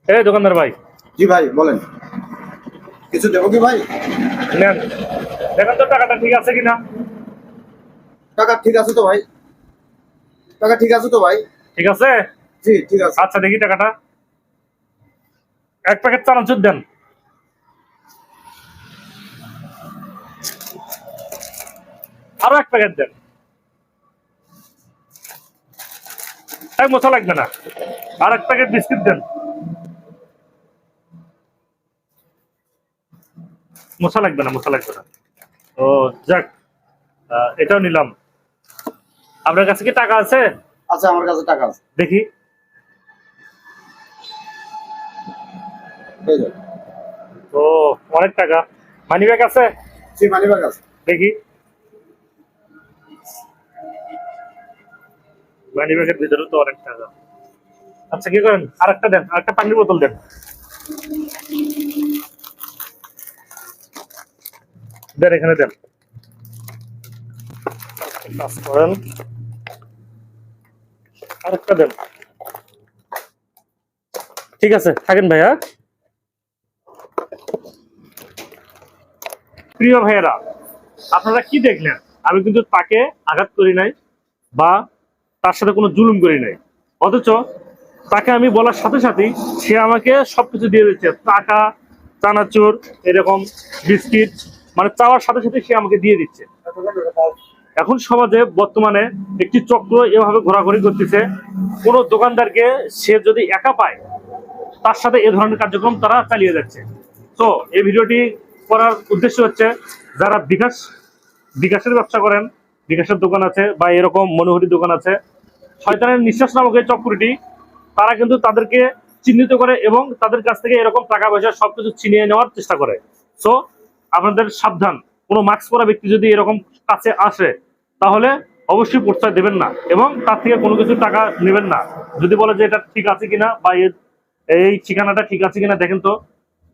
এই দোকানদার ভাই। জি ভাই বলেন, কিছু দেবো কি ভাই? নেন, দেখেন তো টাকাটা ঠিক আছে কিনা। টাকা ঠিক আছে তো ভাই? টাকা ঠিক আছে তো ভাই? ঠিক আছে। জি ঠিক আছে। আচ্ছা দেখি টাকাটা। এক প্যাকেট চানাচুর দেন। আরো এক প্যাকেট দেন। এক মশা লাগবে না। আর এক প্যাকেট বিস্কিট দেন। মশা লাগবে না, মশা লাগবে না। ও যাক, এটাও নিলাম। আপনার কাছে কি টাকা আছে? আচ্ছা আমার কাছে টাকা আছে। দেখি। এই যে। ও অনেক টাকা। মানি ব্যাগ আছে? জি মানি ব্যাগ আছে। দেখি। মানি ব্যাগের ভিতরে তো অনেক টাকা। আচ্ছা কি করেন, আরেকটা দেন, আরেকটা পানির বোতল দেন। দেন এখানে দেন। কাজ করেন, আরেকটা দেন। ঠিক আছে থাকেন ভাইয়া। প্রিয় ভাইয়েরা, আপনারা কি দেখলেন? আমি কিন্তু তাকে আঘাত করি নাই বা তার সাথে কোনো জুলুম করি নাই, অথচ তাকে আমি বলার সাথে সাথেই সে আমাকে সবকিছু দিয়ে দিচ্ছে। টাকা, চানাচুর, এরকম বিস্কিট, মানে চাওয়ার সাথে সাথে সে আমাকে দিয়ে দিচ্ছে। এখন সমাজে বর্তমানে একটি চক্র এভাবে ঘোরাঘুরি করতেছে। কোনো দোকানদারকে সে যদি একা পায়, তার সাথে এ ধরনের কার্যক্রম তারা চালিয়ে যাচ্ছে। তো এই ভিডিওটি করার উদ্দেশ্য হচ্ছে, যারা বিকাশের ব্যবসা করেন, বিকাশের দোকান আছে বা এরকম মনোহরি দোকান আছে, শয়তানের নিঃশ্বাস নামক এই চক্রটি, তারা কিন্তু তাদেরকে চিহ্নিত করে এবং তাদের কাছ থেকে এরকম টাকা পয়সা সবকিছু ছিনিয়ে নেওয়ার চেষ্টা করে। সো আপনাদের সাবধান, কোনো মাস্ক পরা ব্যক্তি যদি এরকম কাছে আসে, তাহলে অবশ্যই প্রশ্রয় দেবেন না এবং তার থেকে কোনো কিছু টাকা নেবেন না। যদি বলে যে এটা ঠিক আছে কিনা বা এই ঠিকানাটা ঠিক আছে কিনা দেখেন তো,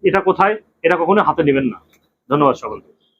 এটা কোথায়, এটা কখনো হাতে নেবেন না। ধন্যবাদ সকলকে।